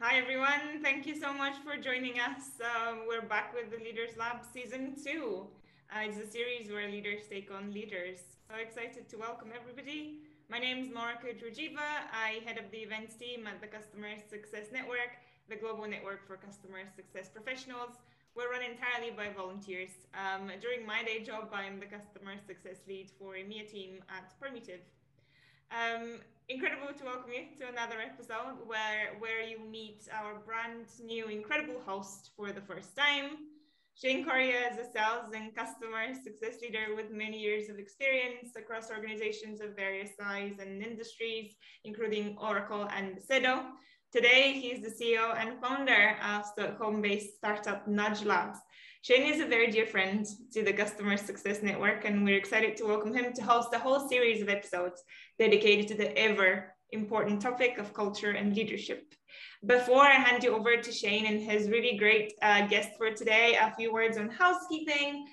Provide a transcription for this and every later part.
Hi, everyone. Thank you so much for joining us. We're back with the Leaders Lab Season 2. It's a series where leaders take on leaders. So excited to welcome everybody. My name is Nora Kudrujiva. I head up the events team at the Customer Success Network, the global network for customer success professionals. We're run entirely by volunteers. During my day job, I'm the customer success lead for EMEA team at Permutive. Incredible to welcome you to another episode where you meet our brand new incredible host for the first time. Shane Correa is a sales and customer success leader with many years of experience across organizations of various size and industries, including Oracle and Sedo. Today, he's the CEO and founder of Stockholm-based startup Nudge Labs. Shane is a very dear friend to the Customer Success Network, and we're excited to welcome him to host a whole series of episodes dedicated to the ever important topic of culture and leadership. Before I hand you over to Shane and his really great guest for today, a few words on housekeeping.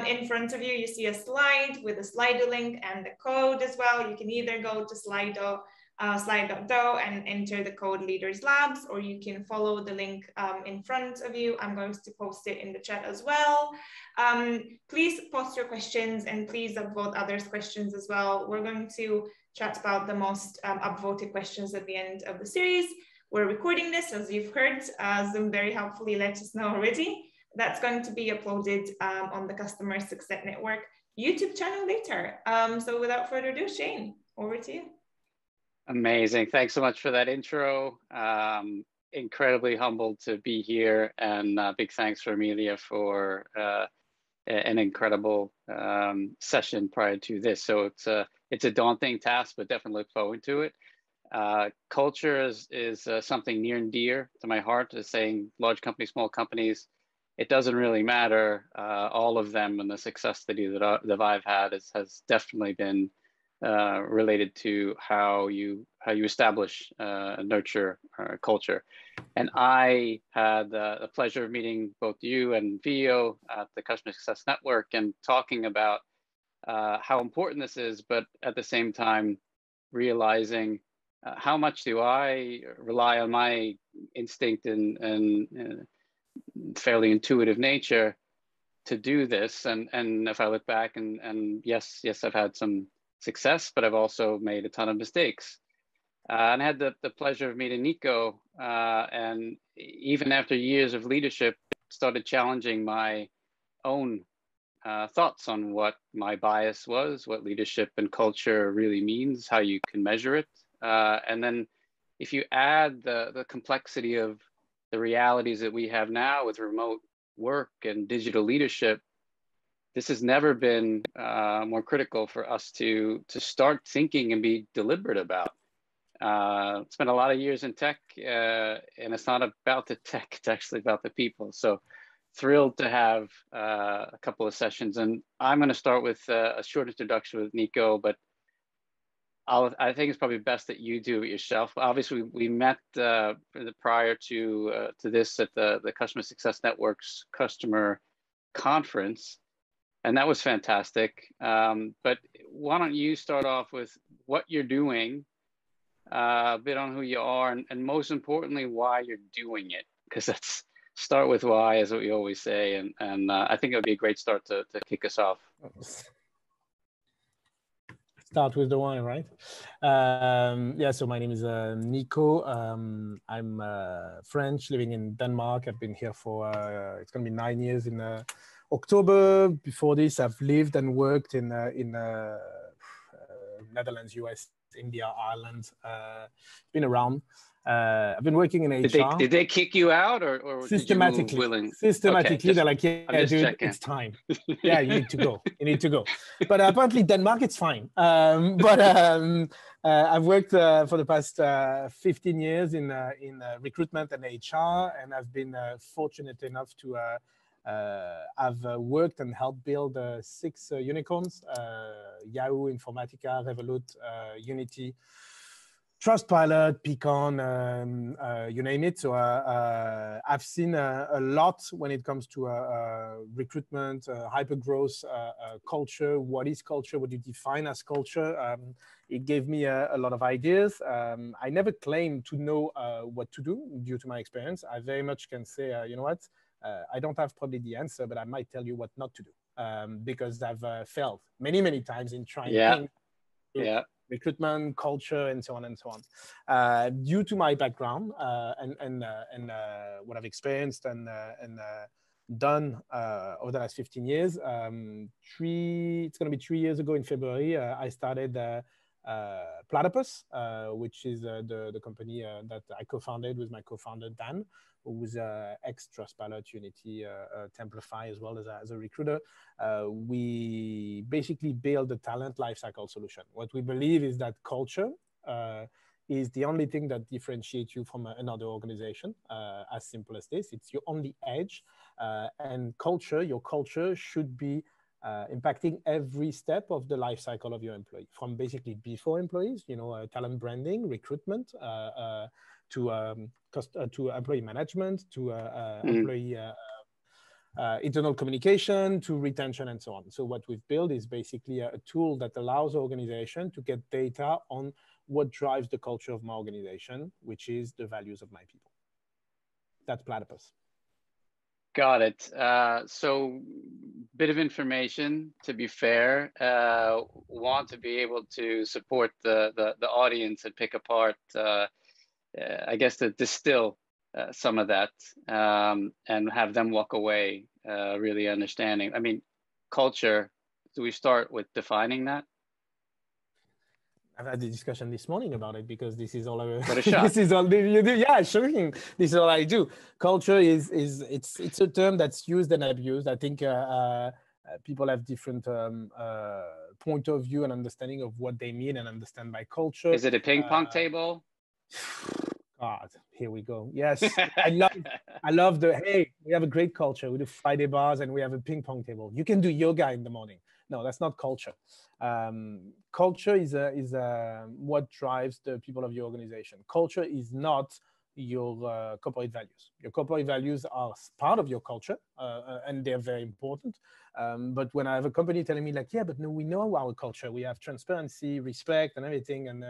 In front of you, you see a slide with a Slido link and the code as well. You can either go to slide.do and enter the code Leaders Labs, or you can follow the link in front of you. I'm going to post it in the chat as well. Please post your questions and please upvote others' questions as well. We're going to chat about the most upvoted questions at the end of the series. We're recording this, as you've heard. Zoom very helpfully let us know already. That's going to be uploaded on the Customer Success Network YouTube channel later. So without further ado, Shane, over to you. Amazing. Thanks so much for that intro. Incredibly humbled to be here, and big thanks for Amelia for an incredible session prior to this. So it's a daunting task, but definitely look forward to it. Culture is something near and dear to my heart. As saying large companies, small companies, it doesn't really matter. All of them, and the success that I've had has definitely been related to how you establish and nurture culture. And I had the pleasure of meeting both you and Vio at the Customer Success Network and talking about how important this is, but at the same time realizing how much do I rely on my instinct and fairly intuitive nature to do this. And if I look back and yes, I've had some success, but I've also made a ton of mistakes. And I had the pleasure of meeting Nico, and even after years of leadership, started challenging my own thoughts on what my bias was, what leadership and culture really means, how you can measure it. And then if you add the complexity of the realities that we have now with remote work and digital leadership, this has never been more critical for us to start thinking and be deliberate about. Spent a lot of years in tech, and it's not about the tech, it's actually about the people. So thrilled to have a couple of sessions. And I'm going to start with a short introduction with Nico, but I think it's probably best that you do it yourself. Obviously, we met prior to this at the Customer Success Network's customer conference. And that was fantastic. But why don't you start off with what you're doing, a bit on who you are, and most importantly, why you're doing it? Because that's start with why, is what we always say. And I think it would be a great start to kick us off. Start with the why, right? Yeah, so my name is Nico. I'm French, living in Denmark. I've been here for, it's going to be 9 years in October. Before this, I've lived and worked in Netherlands, US, India, Ireland. Been around. I've been working in HR. Did they kick you out, or systematically? Did you move willing? Systematically, okay, they're like, yeah, dude, checking. It's time. Yeah, you need to go. You need to go. But apparently, Denmark, it's fine. I've worked for the past 15 years in recruitment and HR, and I've been fortunate enough to I've worked and helped build 6 unicorns: Yahoo, Informatica, Revolut, Unity, Trustpilot, Pecan, you name it. So I've seen a lot when it comes to recruitment, hypergrowth, culture. What is culture? What do you define as culture? It gave me a lot of ideas. I never claimed to know what to do due to my experience. I very much can say, you know what? I don't have probably the answer, but I might tell you what not to do because I've failed many, many times in trying things. Yeah. Recruitment, culture, and so on and so on. Due to my background and what I've experienced and done over the last 15 years, it's going to be 3 years ago in February, I started Platypus, which is the company that I co-founded with my co-founder, Dan, who was ex-Trustpilot, Unity, Templify, as well as a recruiter. We basically build a talent lifecycle solution. What we believe is that culture is the only thing that differentiates you from another organization, as simple as this. It's your only edge. And your culture should be impacting every step of the life cycle of your employee, from basically before employees, talent branding, recruitment, to employee management, to employee internal communication, to retention, and so on. So what we've built is basically a tool that allows organization to get data on what drives the culture of my organization, which is the values of my people. That's Platypus. Got it. So bit of information, to be fair. Want to be able to support the audience and pick apart, I guess, to distill some of that and have them walk away really understanding. I mean, culture, do we start with defining that? I've had the discussion this morning about it because this is all I What a shot. This is all you do. Yeah, sure. This is all I do. Culture it's a term that's used and abused. I think people have different point of view and understanding of what they mean and understand by culture. Is it a ping pong table? God, here we go. Yes, I love hey, we have a great culture. We do Friday bars and we have a ping pong table. You can do yoga in the morning. No, that's not culture. Culture is what drives the people of your organization. Culture is not your corporate values. Your corporate values are part of your culture, and they're very important. But when I have a company telling me like, yeah, but no, we know our culture. We have transparency, respect, and everything, and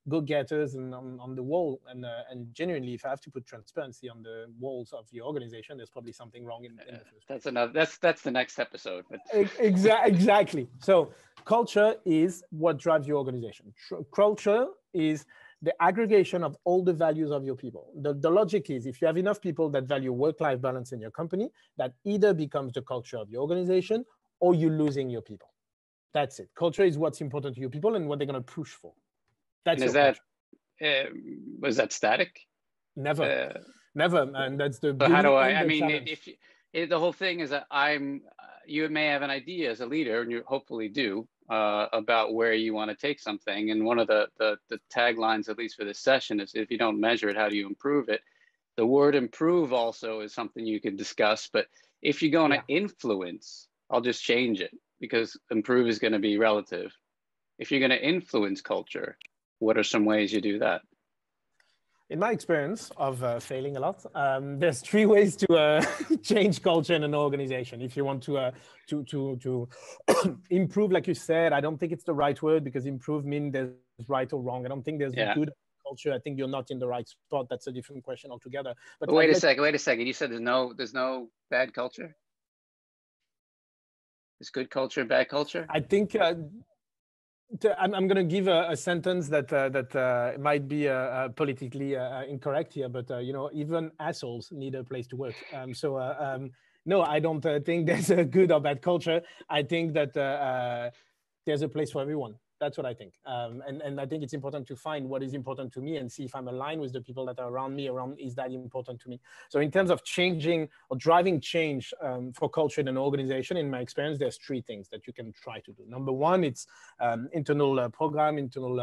go-getters and on the wall. And genuinely, if I have to put transparency on the walls of your organization, there's probably something wrong in the first place. That's the next episode. But Exactly. So culture is what drives your organization. Culture is the aggregation of all the values of your people. The logic is if you have enough people that value work-life balance in your company, that either becomes the culture of your organization or you're losing your people. That's it. Culture is what's important to your people and what they're going to push for. That's is that was that static? Never. And that's the. So how do I mean, the whole thing is that you may have an idea as a leader, and you hopefully do, about where you want to take something. And one of the taglines, at least for this session, is if you don't measure it, how do you improve it? The word improve also is something you could discuss. But if you're going to influence, I'll just change it because improve is going to be relative. If you're going to influence culture, what are some ways you do that? In my experience of failing a lot, there's 3 ways to change culture in an organization. If you want to improve, like you said, I don't think it's the right word because improve means there's right or wrong. I don't think there's good culture. I think you're not in the right spot. That's a different question altogether. But wait a second. You said there's no bad culture? Is good culture bad culture? I think I'm going to give a sentence that might be politically incorrect here, but even assholes need a place to work. No, I don't think there's a good or bad culture. I think that there's a place for everyone. That's what I think. And I think it's important to find what is important to me and see if I'm aligned with the people that are around me, is that important to me? So in terms of changing or driving change for culture in an organization, in my experience, there's 3 things that you can try to do. Number 1, it's internal program, internal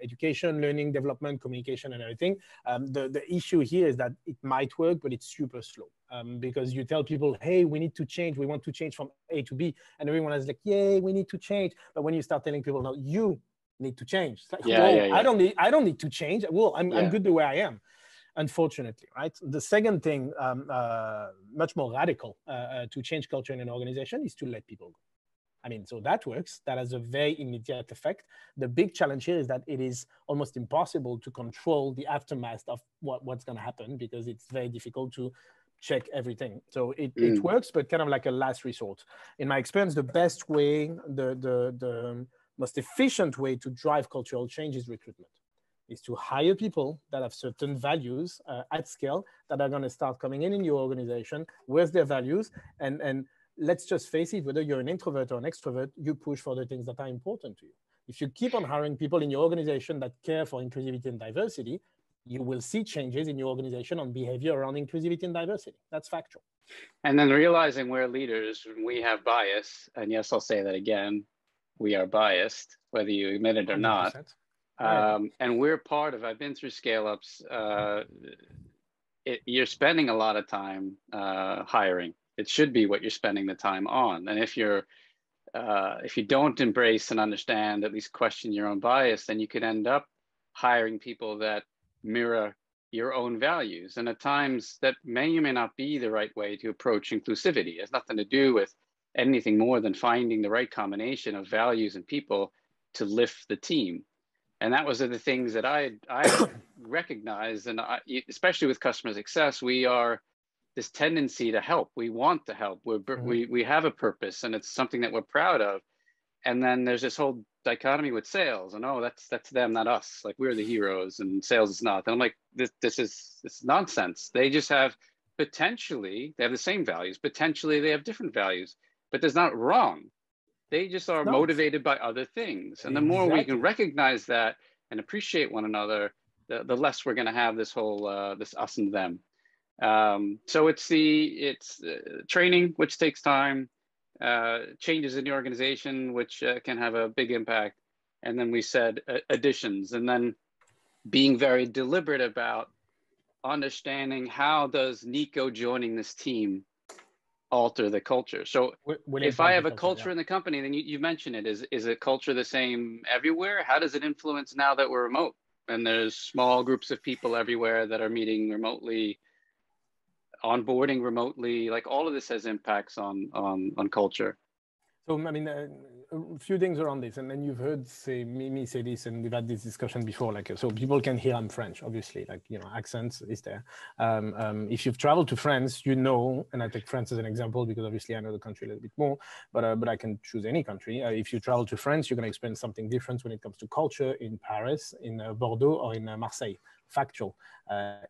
education, learning, development, communication, and everything. The issue here is that it might work, but it's super slow. Because you tell people, hey, we need to change. We want to change from A to B. And everyone is like, yay, we need to change. But when you start telling people, no, you need to change. It's like, yeah. I don't need to change. Well, I'm good the way I am. Unfortunately, right? The second thing, much more radical to change culture in an organization is to let people go. I mean, so that works. That has a very immediate effect. The big challenge here is that it is almost impossible to control the aftermath of what's going to happen, because it's very difficult to check everything. So it works, but kind of like a last resort. In my experience, the best way, the most efficient way to drive cultural change is recruitment. Is to hire people that have certain values at scale that are going to start coming in your organization with their values. And let's just face it, whether you're an introvert or an extrovert, you push for the things that are important to you. If you keep on hiring people in your organization that care for inclusivity and diversity, you will see changes in your organization on behavior around inclusivity and diversity. That's factual. And then realizing we're leaders, we have bias. And yes, I'll say that again, we are biased, whether you admit it or 100%. Not. And we're part of, I've been through scale-ups, you're spending a lot of time hiring. It should be what you're spending the time on. And if you don't embrace and understand, at least question your own bias, then you could end up hiring people that mirror your own values. And at times that may or may not be the right way to approach inclusivity. It has nothing to do with anything more than finding the right combination of values and people to lift the team. And that was the things that I recognized, and especially with customer success, we are this tendency to help. We want to help. We have a purpose, and it's something that we're proud of. And then there's this whole dichotomy with sales, and that's them, not us. Like, we're the heroes, and sales is not. And I'm like, this is nonsense. They just have potentially they have the same values. Potentially they have different values, but there's not wrong. They just are motivated by other things. And the more we can recognize that and appreciate one another, the less we're going to have this whole, this us and them. So it's training, which takes time, changes in the organization, which can have a big impact. And then we said additions, and then being very deliberate about understanding how does Nico joining this team alter the culture. So if I have a culture in the company, then you mentioned it, is it culture the same everywhere? How does it influence now that we're remote and there's small groups of people everywhere that are meeting remotely, onboarding remotely? Like, all of this has impacts on culture. So, I mean, a few things around this, and then you've heard me say this, and we've had this discussion before. Like, so people can hear I'm French, obviously. Like, accent is there. If you've traveled to France, and I take France as an example because obviously I know the country a little bit more, but I can choose any country. If you travel to France, you're going to experience something different when it comes to culture in Paris, in Bordeaux, or in Marseille. Factual.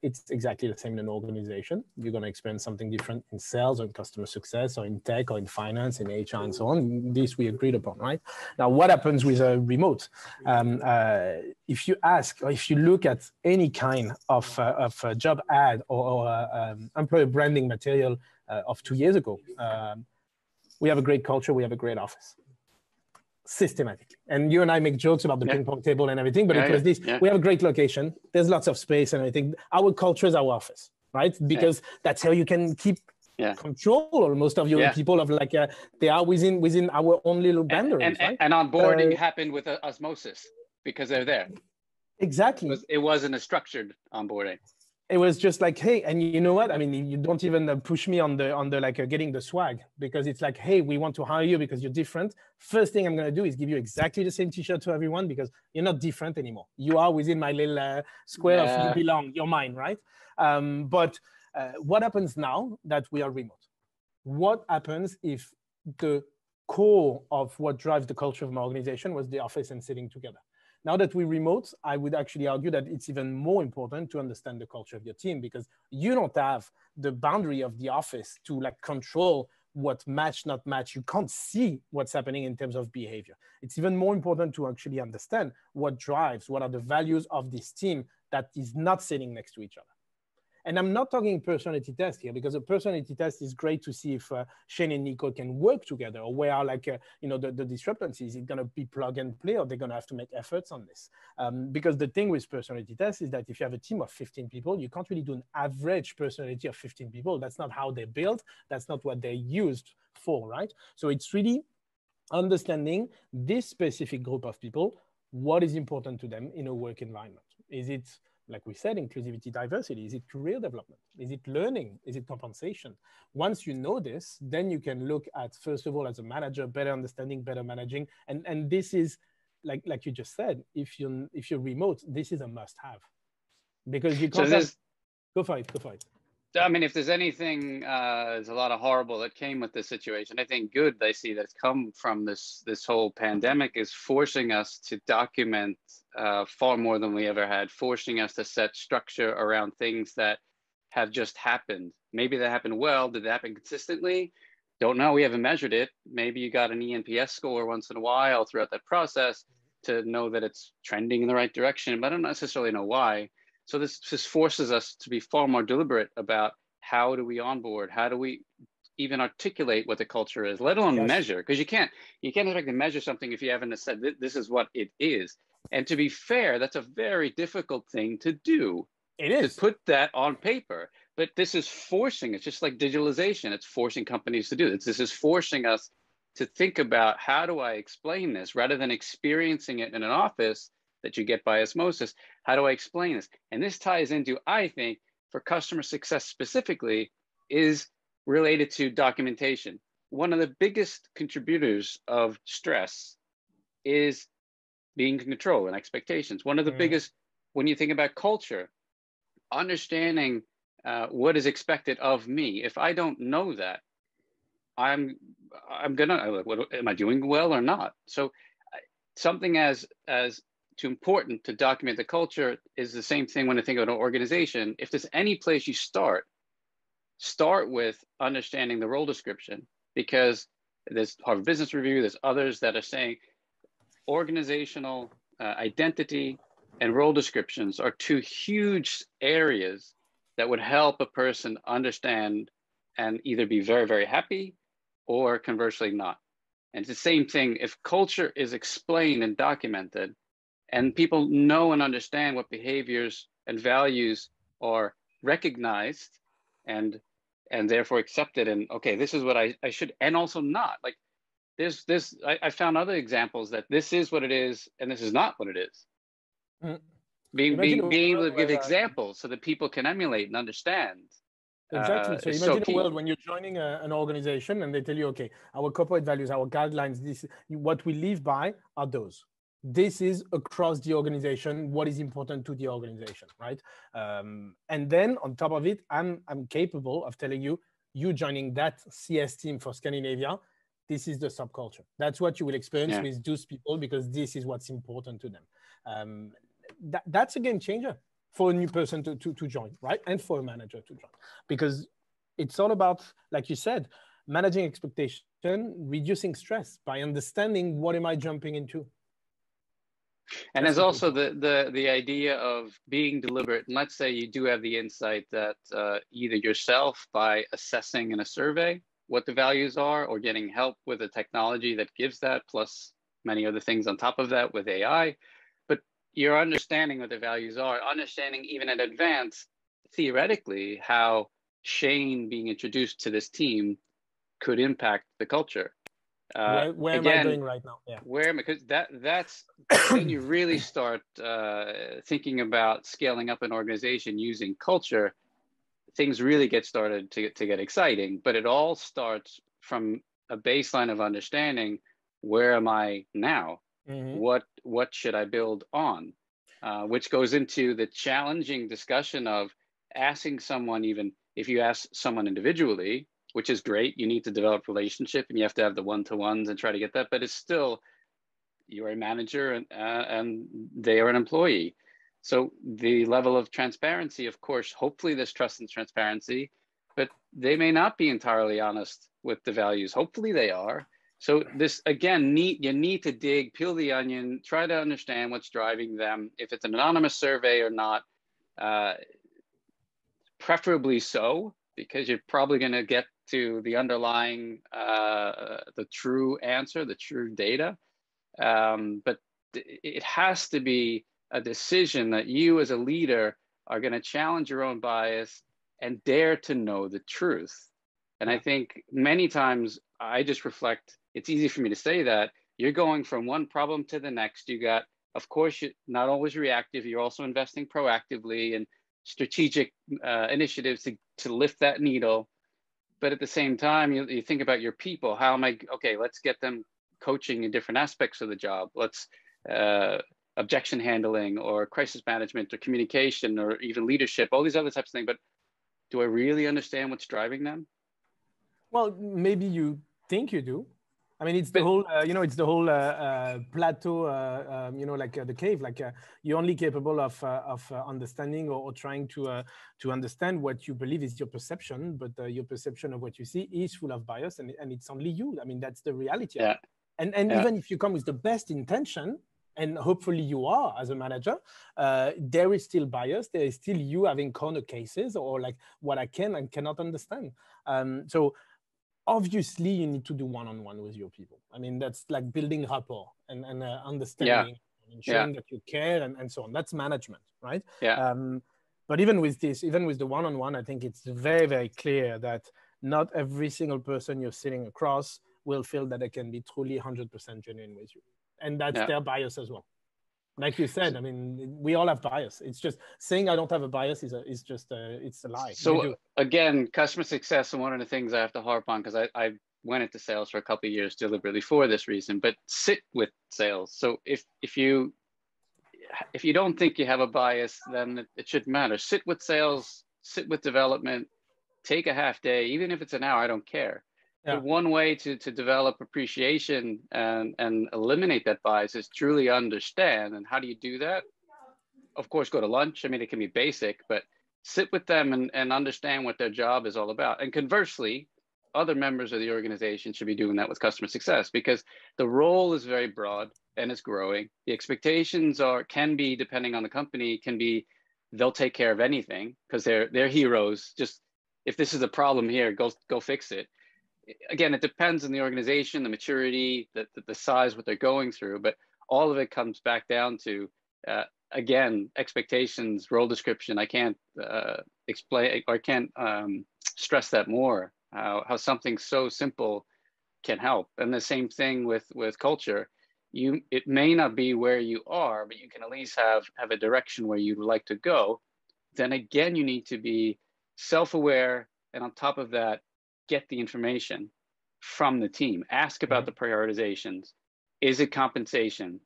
It's exactly the same in an organization. You're going to experience something different in sales or in customer success or in tech or in finance, in HR and so on. This we agreed upon, right? Now, what happens with a remote? If you ask, or if you look at any kind of a job ad or employer branding material of 2 years ago, we have a great culture, we have a great office. Systematically. And you and I make jokes about the ping pong table and everything, but it was this. We have a great location. There's lots of space and everything. Our culture is our office, right? Because that's how you can keep control almost of your people of like, they are within our own little boundaries, right? And onboarding happened with osmosis because they're there. Exactly. It wasn't a structured onboarding. It was just like, hey, and you know what? I mean, you don't even push me on the like getting the swag, because it's like, hey, we want to hire you because you're different. First thing I'm going to do is give you exactly the same t-shirt to everyone, because you're not different anymore. You are within my little square of you belong, you're mine, right? But what happens now that we are remote? What happens if the core of what drives the culture of my organization was the office and sitting together? Now that we remote, I would actually argue that it's even more important to understand the culture of your team, because you don't have the boundary of the office to like control what match, not match. You can't see what's happening in terms of behavior. It's even more important to actually understand what drives, what are the values of this team that is not sitting next to each other. And I'm not talking personality test here, because a personality test is great to see if Shane and Nico can work together, or where are like, the discrepancies. Is it going to be plug and play, or they're going to have to make efforts on this? Because the thing with personality tests is that if you have a team of 15 people, you can't really do an average personality of 15 people. That's not how they're built. That's not what they're used for, right? So it's really understanding this specific group of people. what is important to them in a work environment. Is it, like we said, inclusivity, diversity? Is it career development? Is it learning? Is it compensation? Once you know this, then you can look at, first of all, as a manager, better understanding, better managing. And this is, like you just said, if you're remote, this is a must-have, because you can't go for it. I mean, if there's anything, there's a lot of horrible that came with this situation. I think good I see that's come from this whole pandemic is forcing us to document far more than we ever had, forcing us to set structure around things that have just happened. Maybe that happened well. Did that happen consistently? Don't know. We haven't measured it. Maybe you got an ENPS score once in a while throughout that process to know that it's trending in the right direction, but I don't necessarily know why. So this forces us to be far more deliberate about how do we onboard, how do we even articulate what the culture is, let alone measure, because you can't expect to measure something if you haven't said this is what it is. And to be fair, that's a very difficult thing to do. It is. To put that on paper, but this is forcing, it's just like digitalization, it's forcing companies to do this. This is forcing us to think about how do I explain this rather than experiencing it in an office that you get by osmosis. How do I explain this? And this ties into, I think, for customer success specifically, is related to documentation. One of the biggest contributors of stress is being in control and expectations. One of the biggest, when you think about culture, understanding what is expected of me. If I don't know that, I'm gonna, am I doing well or not? So something as too important to document the culture is the same thing when I think of an organization. If there's any place you start with understanding the role description, because there's Harvard Business Review, there's others that are saying organizational identity and role descriptions are two huge areas that would help a person understand and either be very, very happy or conversely not. And it's the same thing. If culture is explained and documented, and people know and understand what behaviors and values are recognized and therefore accepted, and okay, this is what I should, and also not. Like I found other examples that this is what it is and this is not what it is. Being able to give examples so that people can emulate and understand. Exactly. So imagine a world when you're joining an organization and they tell you, okay, our corporate values, our guidelines, this, what we live by are those. This is across the organization, what is important to the organization, right? And then on top of it, I'm capable of telling you, you joining that CS team for Scandinavia, this is the subculture. That's what you will experience with those people, because this is what's important to them. That's a game changer for a new person to join, right? And for a manager to join, because it's all about, like you said, managing expectation, reducing stress by understanding what am I jumping into. And there's also the idea of being deliberate. And let's say you do have the insight that either yourself by assessing in a survey what the values are, or getting help with a technology that gives that, plus many other things on top of that with AI. But you're understanding what the values are, understanding even in advance, theoretically, how Shane being introduced to this team could impact the culture. Where am I doing right now? Yeah. Where, because that's when you really start thinking about scaling up an organization using culture, things really get started to get exciting. But it all starts from a baseline of understanding, where am I now? What should I build on? Which goes into the challenging discussion of asking someone, even if you ask someone individually, which is great, you need to develop relationship and you have to have the one-to-ones and try to get that, but it's still, you're a manager and they are an employee. So the level of transparency, of course, hopefully there's trust and transparency, but they may not be entirely honest with the values. Hopefully they are. So this, again, you need to dig, peel the onion, try to understand what's driving them. If it's an anonymous survey or not, preferably so, because you're probably going to get to the underlying, the true answer, the true data. But it has to be a decision that you as a leader are going to challenge your own bias and dare to know the truth. And I think many times I just reflect, it's easy for me to say that, you're going from one problem to the next. You got Of course, you're not always reactive. You're also investing proactively in strategic initiatives to lift that needle. But at the same time, you think about your people. How am I, okay, let's get them coaching in different aspects of the job. Let's objection handling or crisis management or communication or even leadership, all these other types of things. But do I really understand what's driving them? Well, maybe you think you do. I mean, it's the whole, it's the whole plateau, like the cave. Like you're only capable of understanding or trying to understand what you believe is your perception, but your perception of what you see is full of bias, and it's only you. I mean, that's the reality. Yeah. And even if you come with the best intention, and hopefully you are as a manager, there is still bias. There is still you having corner cases or like what I can and cannot understand. So obviously you need to do one-on-one with your people. I mean, that's like building rapport and understanding, and showing that you care and so on. That's management, right? Yeah. But even with this, even with the one-on-one, I think it's very, very clear that not every single person you're sitting across will feel that they can be truly 100% genuine with you. And that's their bias as well. Like you said, I mean, we all have bias. It's just saying I don't have a bias it's a lie. So again, customer success, and one of the things I have to harp on, because I went into sales for a couple of years deliberately for this reason, but sit with sales. So if you don't think you have a bias, then it shouldn't matter. Sit with sales, sit with development, take a half day, even if it's an hour, I don't care. Yeah. But one way to develop appreciation and eliminate that bias is truly understand. And how do you do that? Of course, go to lunch. I mean, it can be basic, but sit with them and understand what their job is all about. And conversely, other members of the organization should be doing that with customer success, because the role is very broad and it's growing. The expectations can be, depending on the company, they'll take care of anything because they're heroes. Just if this is a problem here, go fix it. Again, it depends on the organization, the maturity, the size, what they're going through, but all of it comes back down to, again, expectations, role description. I can't explain, or I can't stress that more, how something so simple can help. And the same thing with culture. It may not be where you are, but you can at least have a direction where you'd like to go. Then again, you need to be self-aware, and on top of that, get the information from the team. Ask about the prioritizations. Is it compensation,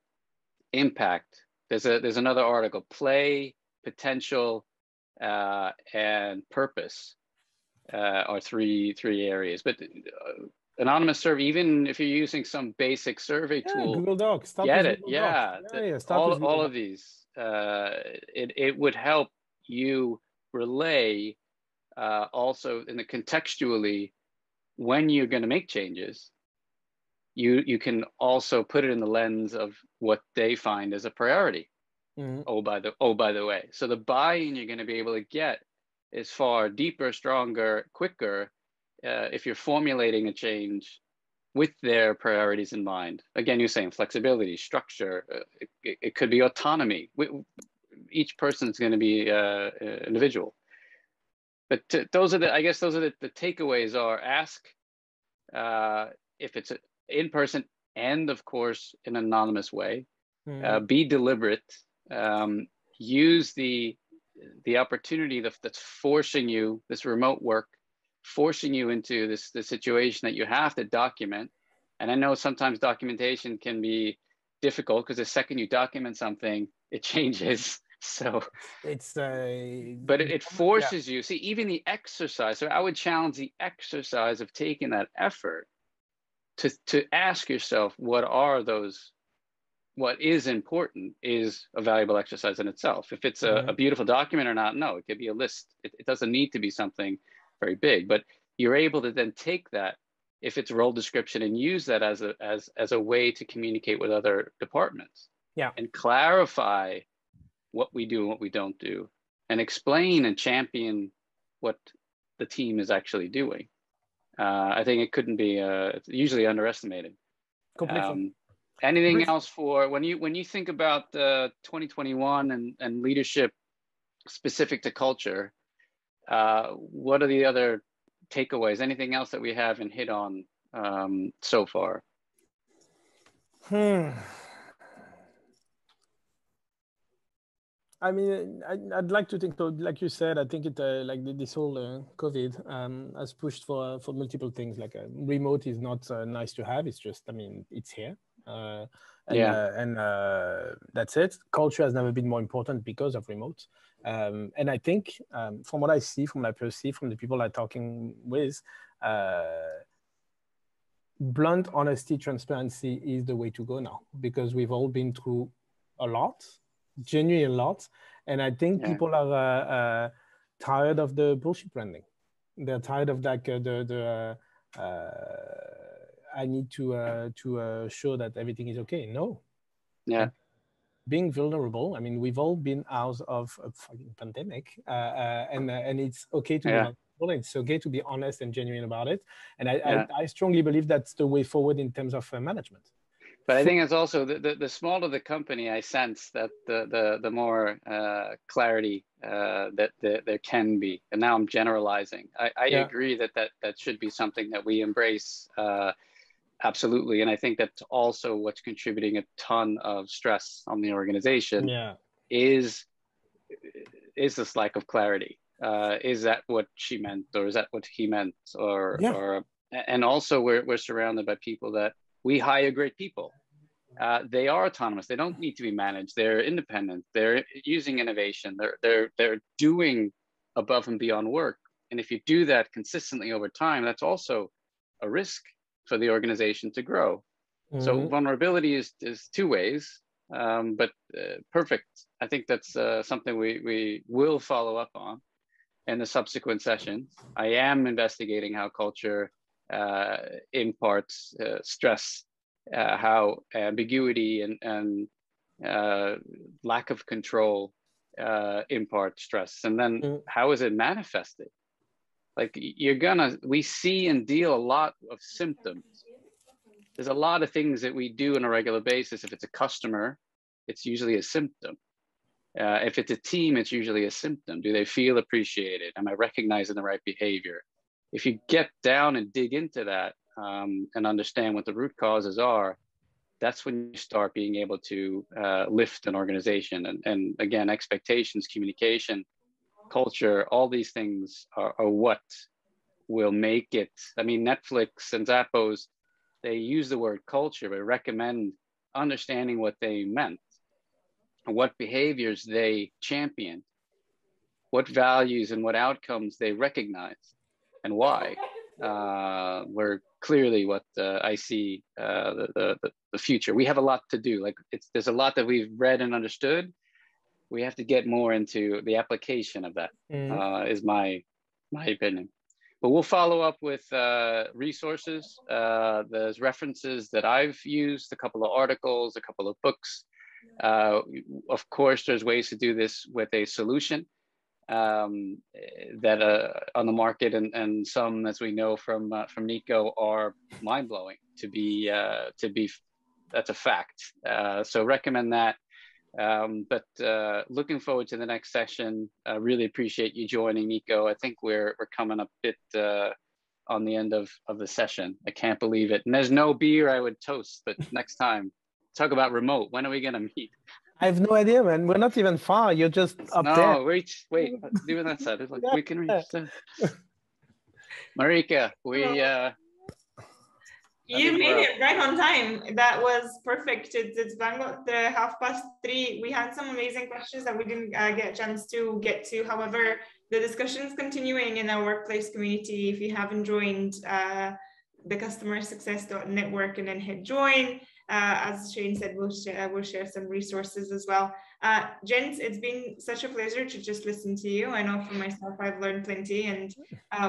impact? There's another article, play, potential, and purpose are three areas. But anonymous survey, even if you're using some basic survey tool, Google Docs, get it. All of these, it would help you relay also in the contextually, when you're going to make changes, you can also put it in the lens of what they find as a priority. Mm-hmm. Oh, by the way, so the buy-in you're going to be able to get is far deeper, stronger, quicker if you're formulating a change with their priorities in mind. Again, you're saying flexibility, structure. It could be autonomy. Each person is going to be individual. But those are the takeaways are: ask if it's in person, and of course in an anonymous way. Be deliberate. Use the opportunity that's forcing you, this remote work, forcing you into this situation that you have to document. And I know sometimes documentation can be difficult because the second you document something, it changes. So it's but it forces you. See, even the exercise. So I would challenge the exercise of taking that effort to ask yourself, what is important is a valuable exercise in itself. If it's a beautiful document or not, no, it could be a list. It doesn't need to be something very big, but you're able to then take that, if it's role description, and use that as a way to communicate with other departments. Yeah. And clarify what we do and what we don't do, and explain and champion what the team is actually doing. I think it couldn't be it's usually underestimated. Completely. Anything else for when you think about 2021 and leadership specific to culture? What are the other takeaways? Anything else that we haven't hit on so far? I mean, I'd like to think, so, like you said, I think it like this whole COVID has pushed for multiple things. Like remote is not nice to have. It's just, I mean, it's here, and that's it. Culture has never been more important because of remote. And I think from what I see, from what I perceive, from the people I'm talking with, blunt honesty, transparency is the way to go now, because we've all been through a lot, genuinely a lot. And I think people are tired of the bullshit branding. They're tired of like I need to show that everything is okay. No. Yeah. Being vulnerable. I mean, we've all been out of a fucking pandemic, and it's okay to be vulnerable. It's okay to be honest and genuine about it. And I strongly believe that's the way forward in terms of management. But I think it's also the smaller the company, I sense that the more clarity that there can be. And now I'm generalizing. I agree that should be something that we embrace. Absolutely. And I think that's also what's contributing a ton of stress on the organization is this lack of clarity. Is that what she meant, or is that what he meant? And also we're surrounded by people that we hire great people. They are autonomous. They don't need to be managed. They're independent. They're using innovation. They're doing above and beyond work. And if you do that consistently over time, that's also a risk for the organization to grow. So vulnerability is two ways, but perfect. I think that's something we will follow up on in the subsequent sessions. I am investigating how culture imparts stress, how ambiguity and lack of control impart stress, and then how is it manifested? Like we see and deal a lot of symptoms. There's a lot of things that we do on a regular basis. If it's a customer, it's usually a symptom. If it's a team, it's usually a symptom. Do they feel appreciated? Am I recognizing the right behavior? If you get down and dig into that and understand what the root causes are, that's when you start being able to lift an organization. And again, expectations, communication, culture, all these things are what will make it. I mean, Netflix and Zappos, they use the word culture, but recommend understanding what they meant, what behaviors they championed, what values and what outcomes they recognize, and why. Were clearly what I see the future. We have a lot to do. Like there's a lot that we've read and understood. We have to get more into the application of that. Is my opinion. But we'll follow up with resources. There's references that I've used, a couple of articles, a couple of books. Of course, there's ways to do this with a solution that on the market, and some, as we know from Nico, are mind-blowing to be that's a fact. So recommend that. But looking forward to the next session. Really appreciate you joining, Nico. I think we're coming a bit on the end of the session. I can't believe it. And there's no beer I would toast, but next time, talk about remote. When are we gonna meet? I have no idea, man. We're not even far. You're just up there. No, wait, doing that side. It's like we can reach. Marika, you made it right on time. That was perfect. It's bang at the 3:30. We had some amazing questions that we didn't get a chance to get to. However, the discussion is continuing in our workplace community. If you haven't joined the customer success.network and then hit join, as Shane said, we'll share some resources as well. Gents, it's been such a pleasure to just listen to you. I know for myself, I've learned plenty, and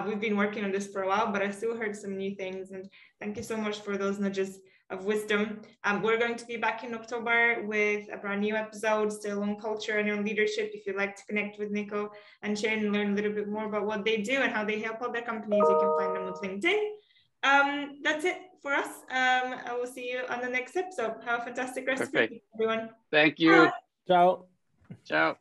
we've been working on this for a while, but I still heard some new things. And thank you so much for those nudges of wisdom. We're going to be back in October with a brand new episode, still on culture and on leadership. If you'd like to connect with Nico and Shane and learn a little bit more about what they do and how they help other companies, you can find them on LinkedIn. That's it for us. I will see you on the next episode. Have a fantastic rest of the week, everyone. Thank you. Bye. Ciao. Ciao.